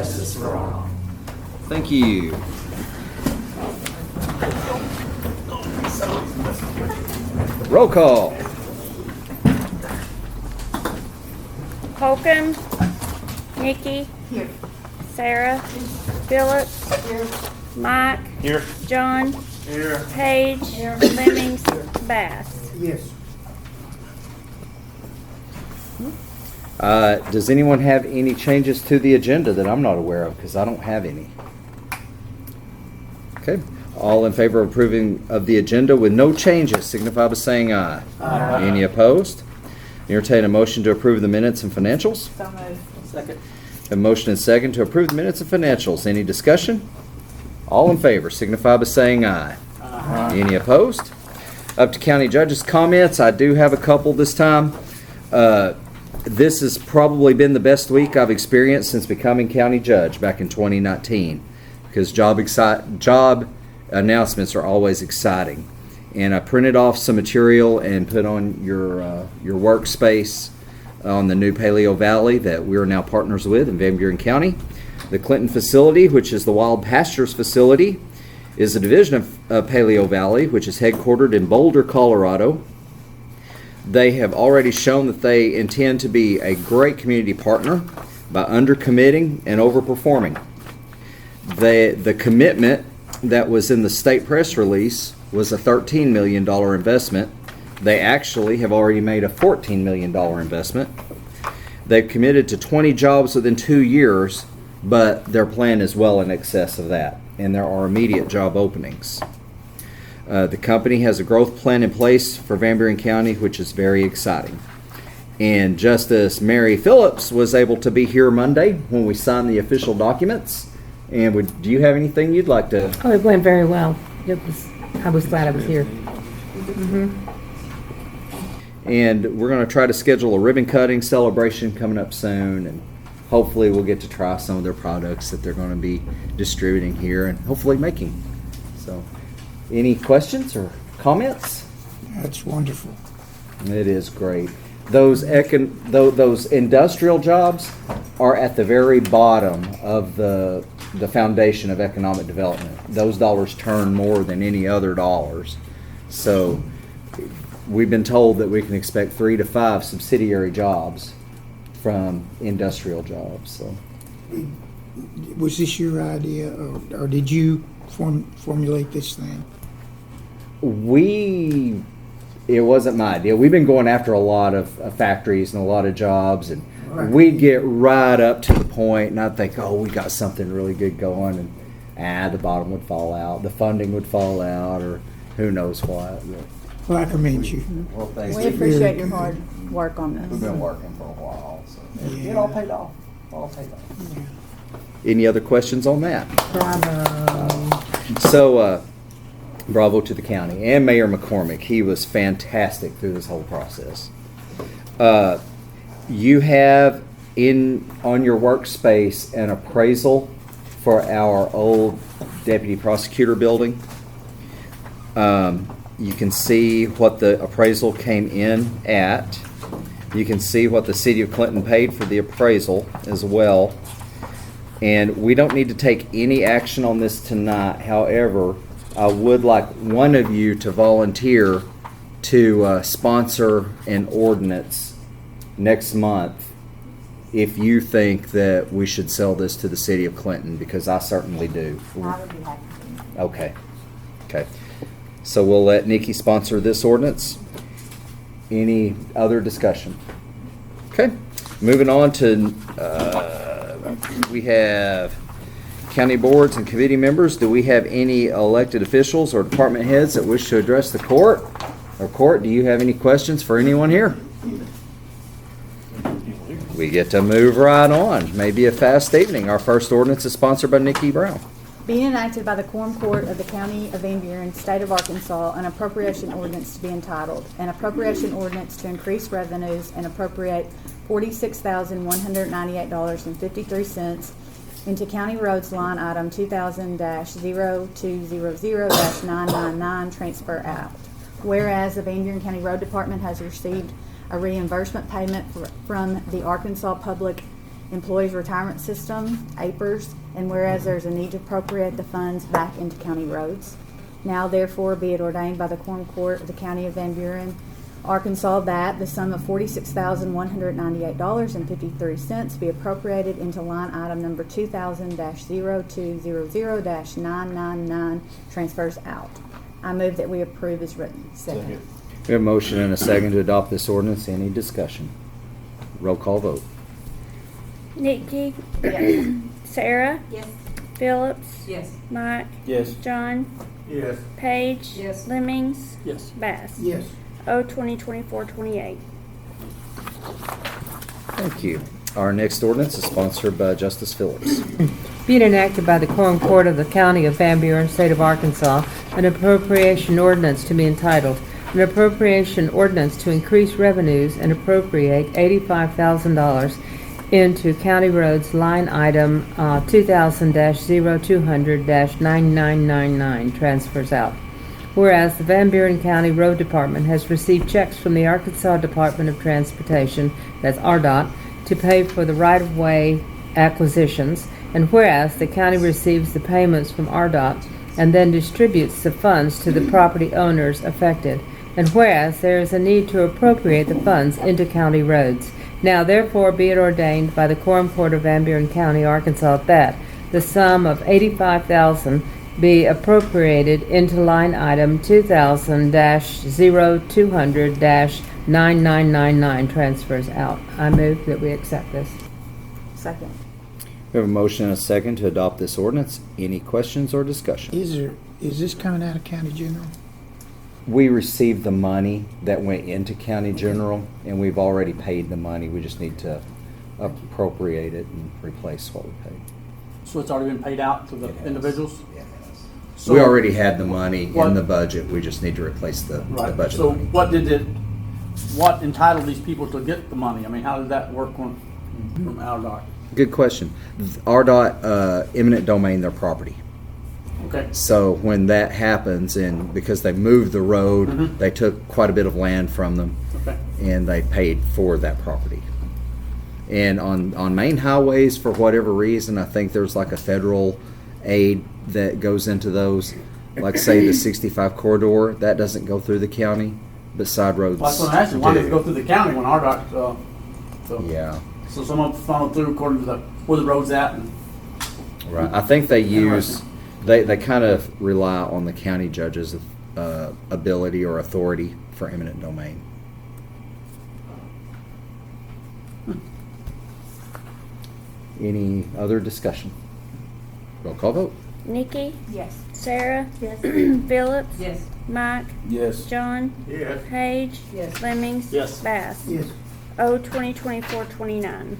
justice for all. Thank you. Roll call. Holcomb. Nikki. Here. Sarah. Phillips. Here. Mike. Here. John. Here. Page. Lemmings. Bass. Yes. Does anyone have any changes to the agenda that I'm not aware of? Because I don't have any. Okay. All in favor of approving of the agenda with no changes signify by saying aye. Aye. Any opposed? Entertain a motion to approve the minutes and financials. So moved. Second. A motion and second to approve the minutes and financials. Any discussion? All in favor signify by saying aye. Aye. Any opposed? Up to county judges' comments. I do have a couple this time. This has probably been the best week I've experienced since becoming county judge back in 2019, because job announcements are always exciting. And I printed off some material and put on your workspace on the new Paleo Valley that we are now partners with in Van Buren County. The Clinton facility, which is the Wild Pastures facility, is a division of Paleo Valley, which is headquartered in Boulder, Colorado. They have already shown that they intend to be a great community partner by undercommitting and overperforming. The commitment that was in the state press release was a $13 million investment. They actually have already made a $14 million investment. They've committed to 20 jobs within 2 years, but their plan is well in excess of that, and there are immediate job openings. The company has a growth plan in place for Van Buren County, which is very exciting. And Justice Mary Phillips was able to be here Monday when we signed the official documents. And do you have anything you'd like to? Oh, it went very well. I was glad I was here. And we're going to try to schedule a ribbon cutting celebration coming up soon, and hopefully we'll get to try some of their products that they're going to be distributing here and hopefully making. So, any questions or comments? That's wonderful. It is great. Those industrial jobs are at the very bottom of the foundation of economic development. Those dollars turn more than any other dollars. So we've been told that we can expect 3 to 5 subsidiary jobs from industrial jobs. So, Was this your idea, or did you formulate this thing? It wasn't my idea. We've been going after a lot of factories and a lot of jobs, and Right. we'd get right up to the point, and I'd think, oh, we got something really good going, and the bottom would fall out, the funding would fall out, or who knows what. Well, I commend you. Well, thanks. We appreciate your hard work on We've this. been working for a while, so Yeah. it all paid off. All paid off. Any other questions on that? Bravo. So, bravo to the county and Mayor McCormick. He was fantastic through this whole process. You have on your workspace an appraisal for our old deputy prosecutor building. You can see what the appraisal came in at. You can see what the city of Clinton paid for the appraisal as well. And we don't need to take any action on this tonight. However, I would like one of you to volunteer to sponsor an ordinance next month if you think that we should sell this to the city of Clinton, because I certainly do. I would be happy to. Okay. So we'll let Nikki sponsor this ordinance. Any other discussion? Okay. Moving on to, we have county boards and committee members. Do we have any elected officials or department heads that wish to address the court? Or court, do you have any questions for anyone here? We get to move right on. Maybe a fast evening. Our first ordinance is sponsored by Nikki Brown. Being enacted by the Quorum Court of the County of Van Buren, State of Arkansas, an appropriation ordinance to be entitled, an appropriation ordinance to increase revenues and appropriate $46,198.53 into County Roads line item 2000-0200-999 transfer out. Whereas the Van Buren County Road Department has received a reimbursement payment from the Arkansas Public Employees Retirement System, APERS, and whereas there's a need to appropriate the funds back into county roads. Now therefore be it ordained by the Quorum Court of the County of Van Buren, Arkansas, that the sum of $46,198.53 be appropriated into line item number 2000-0200-999 transfers out. I move that we approve as written. Second. We have a motion and a second to adopt this ordinance. Any discussion? Roll call vote. Nikki, Yes. Sarah, Yes. Phillips, Yes. Mike, Yes. John, Yes. Page, Yes. Lemmings, Yes. Bass. Yes. O 2024-28. Thank you. Our next ordinance is sponsored by Justice Phillips. Be it enacted by the Quorum Court of the County of Van Buren, State of Arkansas, an appropriation ordinance to be entitled, an appropriation ordinance to increase revenues and appropriate $85,000 into county roads line item 2000-0200-9999 transfers out. Whereas the Van Buren County Road Department has received checks from the Arkansas Department of Transportation, that's RDOT, to pay for the right-of-way acquisitions, and whereas the county receives the payments from RDOT and then distributes the funds to the property owners affected, and whereas there is a need to appropriate the funds into county roads. Now therefore be it ordained by the Quorum Court of Van Buren County, Arkansas, that the sum of $85,000 be appropriated into line item 2000-0200-9999 transfers out. I move that we accept this. Second. We have a motion and a second to adopt this ordinance. Any questions or discussion? Is this coming out of county general? We received the money that went into county general, and we've already paid the money. We just need to appropriate it and replace what we paid. So it's already been paid out to the It has. individuals? It has. So- We already had the money What- in the budget. We just need to replace the Right. budget So money. what entitled these people to get the money? I mean, how did that work from RDOT? Good question. RDOT eminent domain their property. Okay. So when that happens, and because they moved the road, Mhm. they took quite a bit of land from them, Okay. and they paid for that property. And on main highways, for whatever reason, I think there's like a federal aid that goes into those. Like say the 65 corridor, that doesn't go through the county, but side roads Well, that's what I'm asking. Why did it do. go through the county when RDOT, so? Yeah, So some of it funneled through according to where the road's at and. right. I think they use, they kind of rely on the county judge's ability or authority for eminent domain. Any other discussion? Roll call vote. Nikki, Yes. Sarah, Yes. Phillips, Yes. Mike, Yes. John, Yes. Page, Yes. Lemmings, Yes. Bass. Yes. O 2024-29.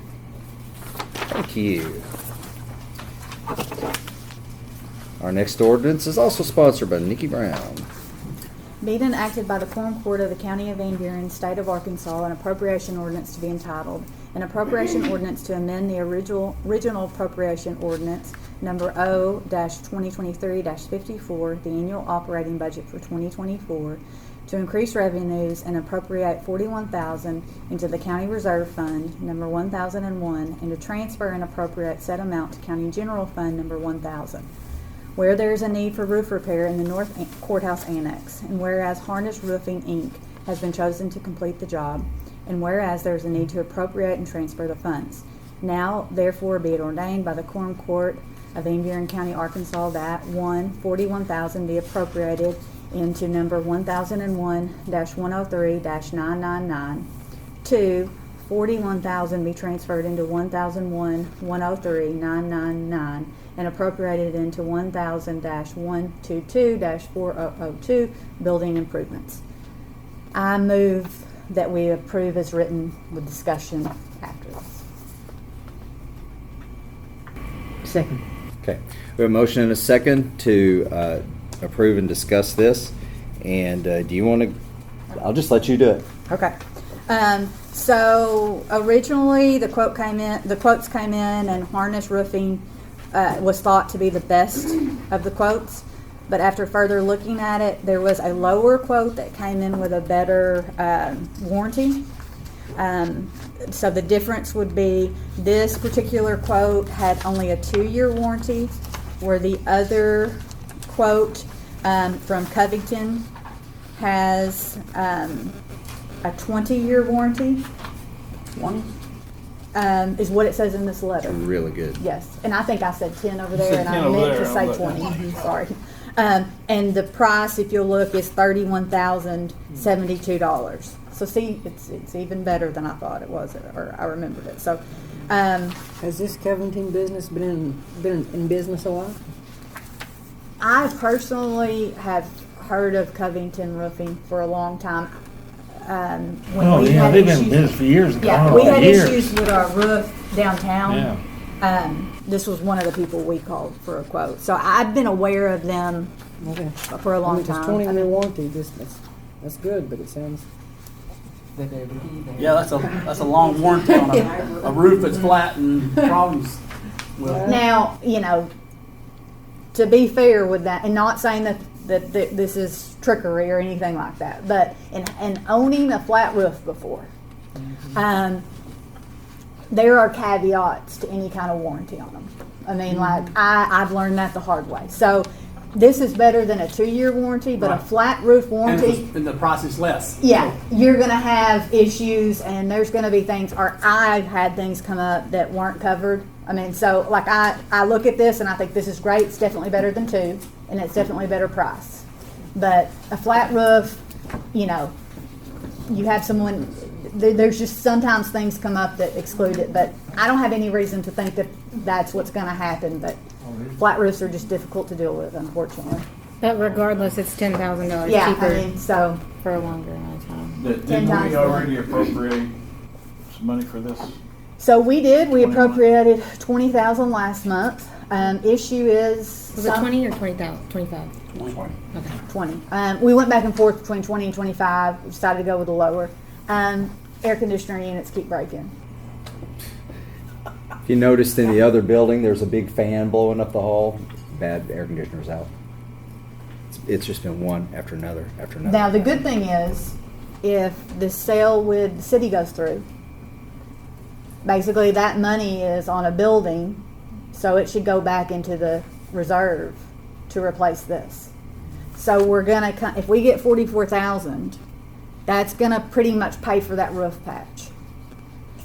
Thank you. Our next ordinance is also sponsored by Nikki Brown. Be it enacted by the Quorum Court of the County of Van Buren, State of Arkansas, an appropriation ordinance to be entitled, an appropriation ordinance to amend the original appropriation ordinance number O-2023-54, the annual operating budget for 2024, to increase revenues and appropriate $41,000 into the County Reserve Fund, number 1001, and to transfer and appropriate said amount to County General Fund, number 1000. Where there is a need for roof repair in the North Courthouse Annex, and whereas Harness Roofing, Inc. has been chosen to complete the job, and whereas there is a need to appropriate and transfer the funds. Now, therefore, be it ordained by the Quorum Court of Van Buren County, Arkansas, that 1, $41,000 be appropriated into number 1001-103-999. 2, $41,000 be transferred into 1001-103-999 and appropriated into 1000-122-4002 building improvements. I move that we approve as written with discussion after this. Second. Okay. We have a motion and a second to approve and discuss this. And do you want to? I'll just let you do it. Okay. So originally the quotes came in, and Harness Roofing was thought to be the best of the quotes. But after further looking at it, there was a lower quote that came in with a better warranty. So the difference would be, this particular quote had only a 2-year warranty, where the other quote from Covington has a 20-year warranty, 20? is what it says in this letter. Really good. Yes, and I think I said 10 over there, said and 10 I over meant there, to say I'm 20, like- Mhm, sorry. And the price, if you'll look, is $31,072. So see, it's even better than I thought it was, or I remembered it. So, Has this Covington business been in business a while? I personally have heard of Covington Roofing for a long time. When Oh, we yeah, had they've been in issues- business for years. Yeah, Oh, we had years. issues with our roof downtown. Yeah. This was one of the people we called for a quote. So I've been aware of them Okay. for a long It's time. 20-year warranty, that's good, but it sounds. Yeah, that's a long warranty on a roof that's flat and problems with. Now, to be fair with that, and not saying that this is trickery or anything like that, but in owning a flat roof before, there are caveats to any kind of warranty on them. I mean, like, I've learned that the hard way. So this is better than a 2-year warranty, but Right. a flat roof And, warranty, and the price is less. yeah, you're gonna have issues, and there's gonna be things, or I've had things come up that weren't covered. I mean, so like I look at this and I think this is great. It's definitely better than 2, and it's definitely a better price. But a flat roof, you have someone. There's just sometimes things come up that exclude it, but I don't have any reason to think that that's what's going to happen. But flat roofs are just difficult to deal with, unfortunately. But regardless, it's $10,000 Yeah, cheaper I mean, so for a longer amount of time. Did 10 times we more. already appropriate some money for this? So we did. We 21. appropriated $20,000 last month. Issue is Was it 20 or 20,000? 25. 20. We went back and forth between 20 and 25. We decided to go with the lower. Air conditioner units keep breaking. If you noticed in the other building, there's a big fan blowing up the hall. Bad air conditioners out. It's just been one after another after another. Now the good thing is, if the sale with the city goes through, basically that money is on a building, so it should go back into the reserve to replace this. So we're gonna, if we get 44,000, that's gonna pretty much pay for that roof patch.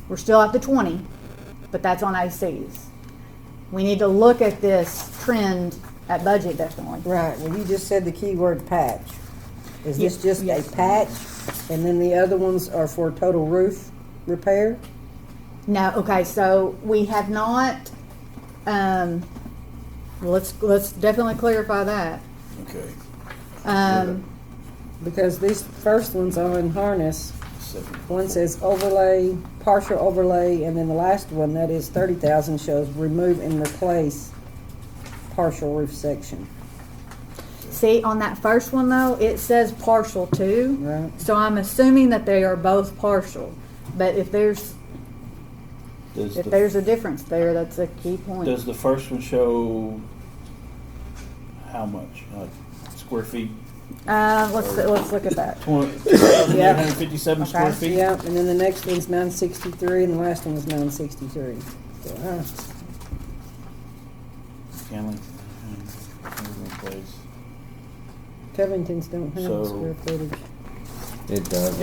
We're still at the 20, but that's on ACs. We need to look at this trend at budget, definitely. Right, well, you just said the key word patch. Is this Yes, just yes. a patch, and then the other ones are for total roof repair? No, okay, so we have not, let's definitely clarify that. Okay. Because these first ones are in harness. One says overlay, partial overlay, and then the last one, that is 30,000, shows remove and replace partial roof section. See, on that first one though, it says partial too. Right. So I'm assuming that they are both partial. But if there's a difference there, that's a key point. Does the first one show how much, square feet? Let's look at that. 2,857 square Okay. feet? Yeah, and then the next one's 963, and the last one was 963. So, Scanlon. Replace. Covington's don't have So- square footage. It does.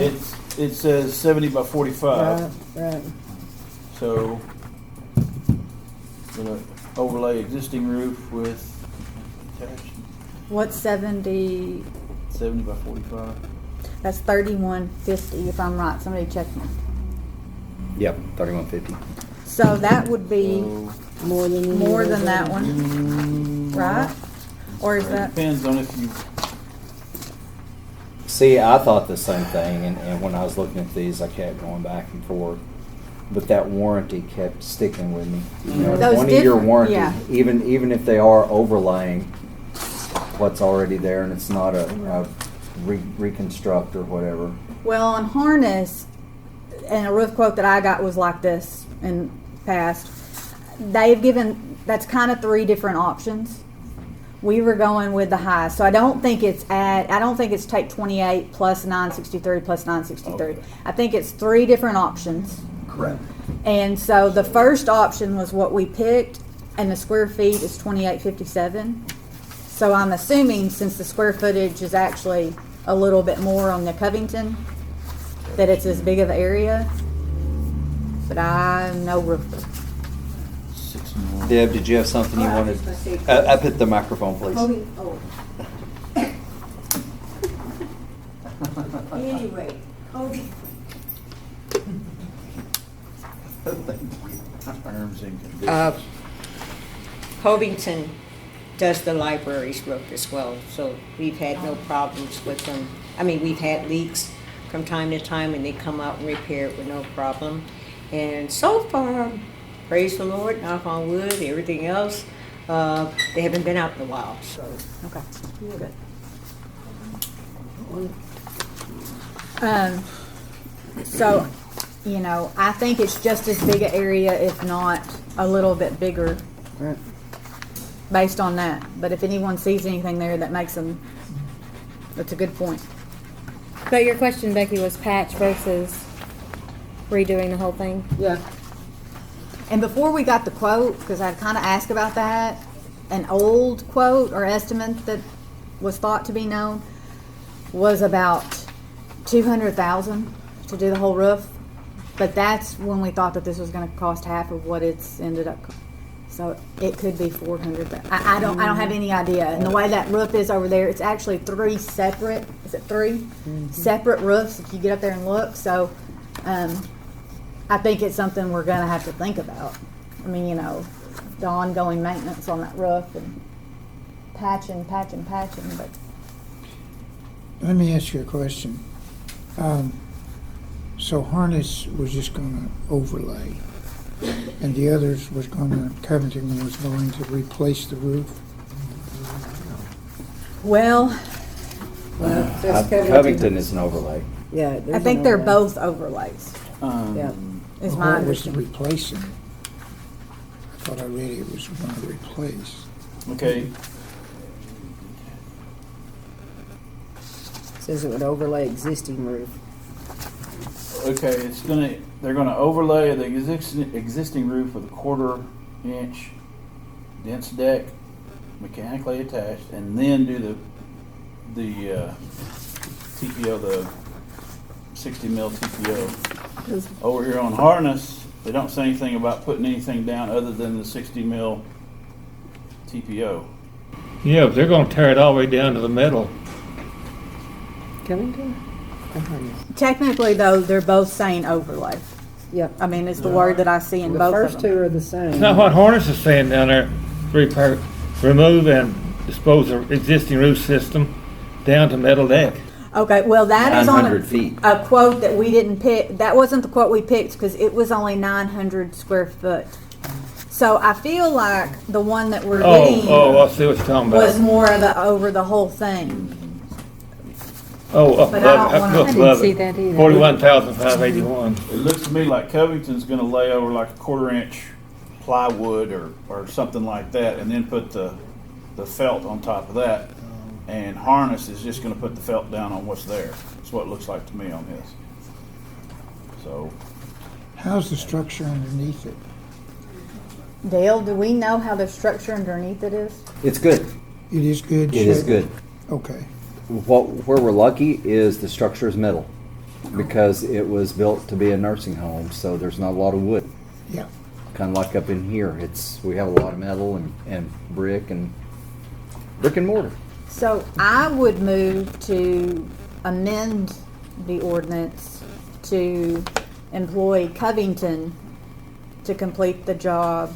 It says 70 by 45. Right. So, gonna overlay existing roof with attached What's 70? 70 by 45. That's 3150 if I'm right. Somebody check me. Yep, 3150. So that would be So, More than more than that one, right? Or is it that? depends on if you. See, I thought the same thing, and when I was looking at these, I kept going back and forth. But that warranty kept sticking with me. Those 20-year different- warranty, yeah. even if they are overlaying what's already there, and it's not a reconstruct or whatever. Well, on harness, and a roof quote that I got was like this in past. They've given, that's kind of 3 different options. We were going with the high, so I don't think it's take 28 plus 963 plus 963. Okay. I think it's 3 different options. Correct. And so the first option was what we picked, and the square feet is 2857. So I'm assuming since the square footage is actually a little bit more on the Covington, that it's as big of an area. But I'm no roofer. 6 more. Deb, did you have something you wanted? I put the microphone, please. Anyway, Terms and conditions. Covington does the library's roof as well, so we've had no problems with them. I mean, we've had leaks from time to time, and they come out and repair it with no problem. And so far, praise the Lord, knock on wood, everything else, they haven't been out in a while, so. Okay, good. So, you know, I think it's just as big an area, if not a little bit bigger, based on that. But if anyone sees anything there that makes them, that's a good point. But your question, Becky, was patch versus redoing the whole thing? yeah, And before we got the quote, because I'd kind of asked about that, an old quote or estimate that was thought to be known was about 200,000 to do the whole roof. But that's when we thought that this was going to cost half of what it's ended up. So it could be 400. I don't have any idea. And the way that roof is over there, it's actually three separate. Is it three separate roofs? If you get up there and look, so I think it's something we're going to have to think about. I mean, you know, the ongoing maintenance on that roof and patching. But Let me ask you a question. So Harness was just gonna overlay, and the others was gonna, Covington was going to replace the roof? well, Covington is an overlay. yeah. I think they're both overlays. Yeah. Is my What was understanding. replacing? I thought I read it was gonna replace. Okay, Says it would overlay existing roof. okay, they're gonna overlay the existing roof with a 1/4-inch dense deck, mechanically attached, and then do the TPO, the 60 mil TPO. Over here on Harness, they don't say anything about putting anything down other than the 60 mil TPO. Yeah, but they're gonna tear it all the way down to the metal. Covington? Or Harness? Technically, though, they're both saying overlay. Yep. I mean, it's the word that I see in The both first of them. two are the same. It's not what Harness is saying down there. Remove and dispose of existing roof system down to metal deck. Okay, well, that is on 900 feet. a quote that we didn't pick. That wasn't the quote we picked because it was only 900 square foot. So I feel like the one that we're getting I see what you're talking was about. more of the over the whole thing. Up But I don't above, up wanna- I didn't above see it. that either. 41,581. It looks to me like Covington's gonna lay over like a 1/4-inch plywood or something like that, and then put the felt on top of that. And Harness is just gonna put the felt down on what's there. That's what it looks like to me on this. So, How's the structure underneath it? Dale, do we know how the structure underneath it is? It's good. It is good? It is good. Okay. Where we're lucky is the structure is metal because it was built to be a nursing home, so there's not a lot of wood. Yeah. Kind of like up in here, we have a lot of metal and brick and mortar. So I would move to amend the ordinance to employ Covington to complete the job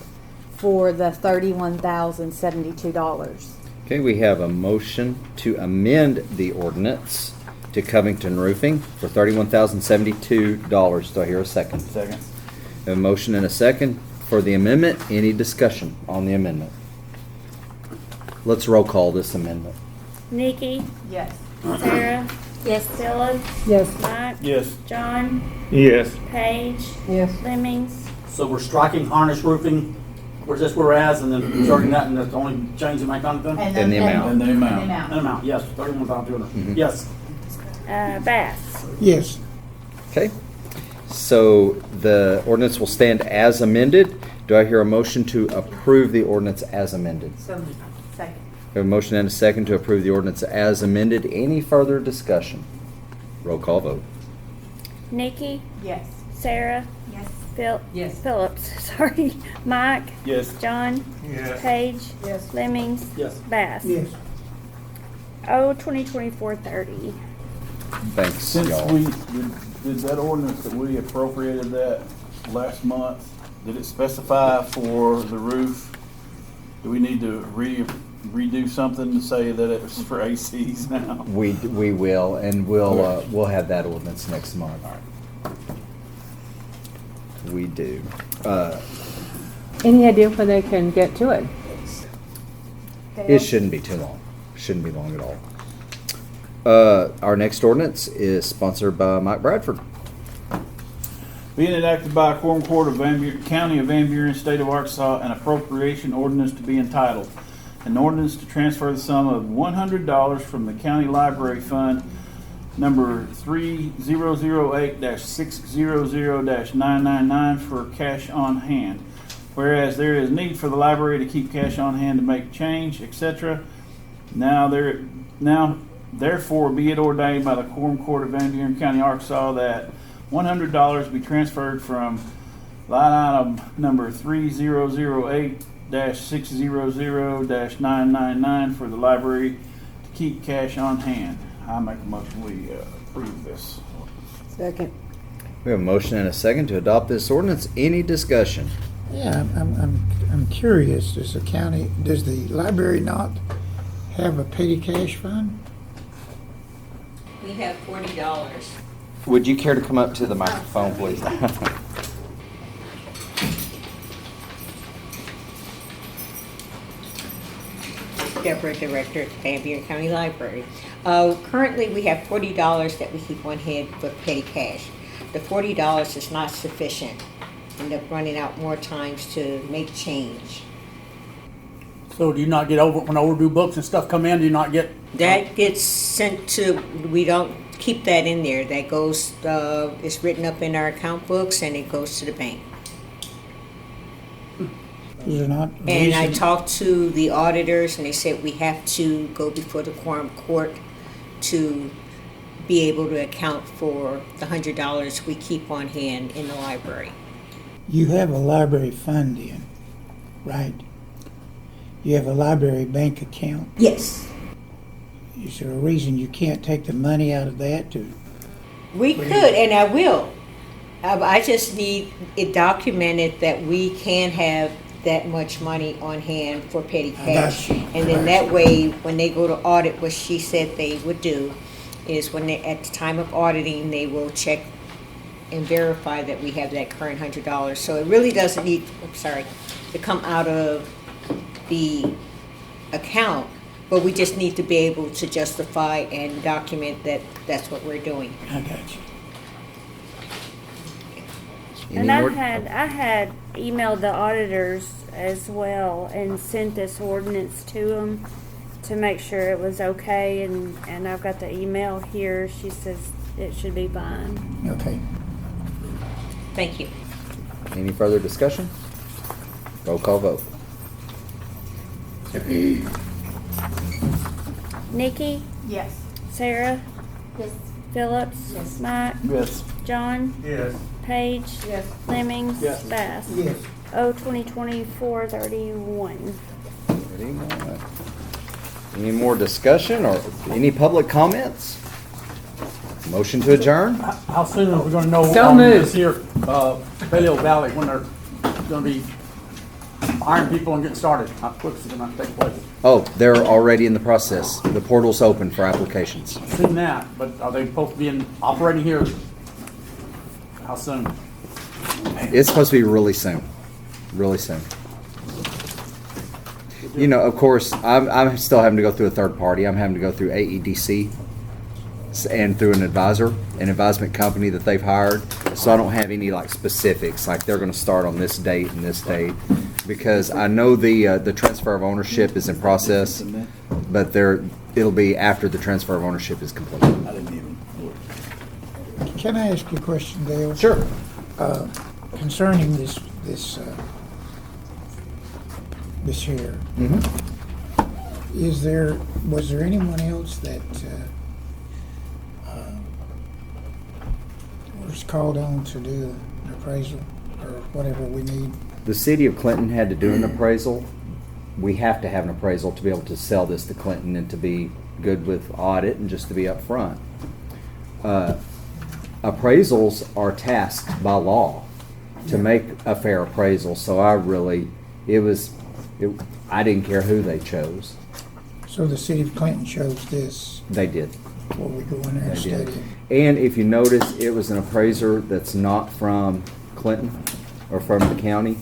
for the $31,072. Okay, we have a motion to amend the ordinance to Covington Roofing for $31,072. Do I hear a second? second. A motion and a second for the amendment. Any discussion on the amendment? Let's roll call this amendment. Nikki, Yes. Sarah, Yes. Phillips, Yes. Mike, Yes. John, Yes. Paige, Yes. Lemmings. So we're striking Harness Roofing, where's this whereas, and then starting that, and that's the only change you make on it then? And the amount. And the amount. An amount, yes, 31,200. Mhm. Yes. Bass. Yes. Okay. So the ordinance will stand as amended. Do I hear a motion to approve the ordinance as amended? Second. We have a motion and a second to approve the ordinance as amended. Any further discussion? Roll call vote. Nikki, Yes. Sarah, Yes. Phillips, sorry, Mike, Yes. John, Yes. Paige, Yes. Lemmings, Yes. Bass. Yes. Oh, 2024-30. Thanks, Since y'all. we did that ordinance that we appropriated that last month, did it specify for the roof? Do we need to redo something to say that it was for ACs now? We will, and we'll have that ordinance next month. We do. Any idea when they can get to it? It shouldn't be too long. Shouldn't be long at all. Our next ordinance is sponsored by Mike Bradford. Being enacted by a quorum court of County of Van Buren, State of Arkansas, an appropriation ordinance to be entitled, an ordinance to transfer the sum of $100 from the county library fund number 3008-600-999 for cash on hand. Whereas there is need for the library to keep cash on hand to make change, etc. Now therefore be it ordained by the Quorum Court of Van Buren County, Arkansas, that $100 be transferred from line item number 3008-600-999 for the library to keep cash on hand. I make a motion we approve this. Second. We have a motion and a second to adopt this ordinance. Any discussion? Yeah, I'm curious, does the library not have a petty cash fund? We have $40. Would you care to come up to the microphone, please? Deborah, Director at the Van Buren County Library. Currently, we have $40 that we keep on hand for petty cash. The $40 is not sufficient. End up running out more times to make change. So do you not get when overdue books and stuff come in, do you not get? That gets sent to, we don't keep that in there. That goes, it's written up in our account books and it goes to the bank. Is there not? a And I reason- talked to the auditors and they said we have to go before the quorum court to be able to account for the $100 we keep on hand in the library. You have a library fund in, right? You have a library bank account. Yes. Is there a reason you can't take the money out of that to? We could, and I will. I just need it documented that we can have that much money on hand for petty cash. got you. And then that way, when they go to audit, what she said they would do is when they, at the time of auditing, they will check and verify that we have that current $100. So it really doesn't need, to come out of the account, but we just need to be able to justify and document that that's what we're doing. I got you. And I had emailed the auditors as well and sent this ordinance to them to make sure it was okay, and I've got the email here. She says it should be fine. Okay. Thank you. Any further discussion? Roll call vote. Nikki, Yes. Sarah, Yes. Phillips, Yes. Mike, Yes. John, Yes. Paige, Yes. Lemmings, Yes. Bass. Yes. Oh, 2024-31. Any more discussion or any public comments? Motion to adjourn? How soon are we gonna know So on moved. this here, Paleo Valley, when they're gonna be hiring people and getting started? How quick is it gonna take place? Oh, they're already in the process. The portal's open for applications. Seen that, but are they supposed to be operating here? How soon? It's supposed to be really soon. Really soon. You know, of course, I'm still having to go through a third party. I'm having to go through AEDC and through an advisement company that they've hired. So I don't have any like specifics, like they're going to start on this date and this date, because I know the transfer of ownership is in process, but it'll be after the transfer of ownership is complete. I didn't even look. Can I ask you a question, Dale? Sure. Concerning this here, was there anyone else that was called on to do an appraisal or whatever we need? The city of Clinton had to do an appraisal. We have to have an appraisal to be able to sell this to Clinton and to be good with audit and just to be upfront. Appraisals are tasked by law to make a fair appraisal. So I didn't care who they chose. So the city of Clinton chose this They did. before we go in there and They study did. it. And if you notice, it was an appraiser that's not from Clinton or from the county.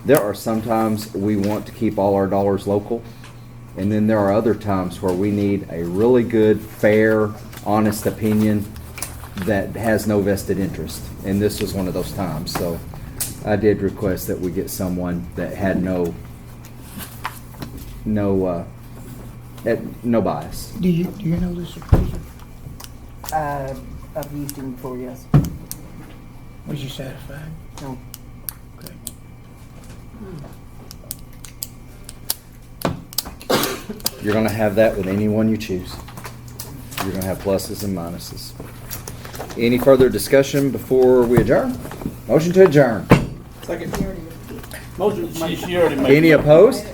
There are sometimes we want to keep all our dollars local. And then there are other times where we need a really good, fair, honest opinion that has no vested interest. And this was one of those times. So I did request that we get someone that had no bias. Do you know this appraiser? I've used him before, yes. Was you satisfied? No. Okay. You're going to have that with anyone you choose. You're going to have pluses and minuses. Any further discussion before we adjourn? Motion to adjourn. Motion. She already made. Any opposed?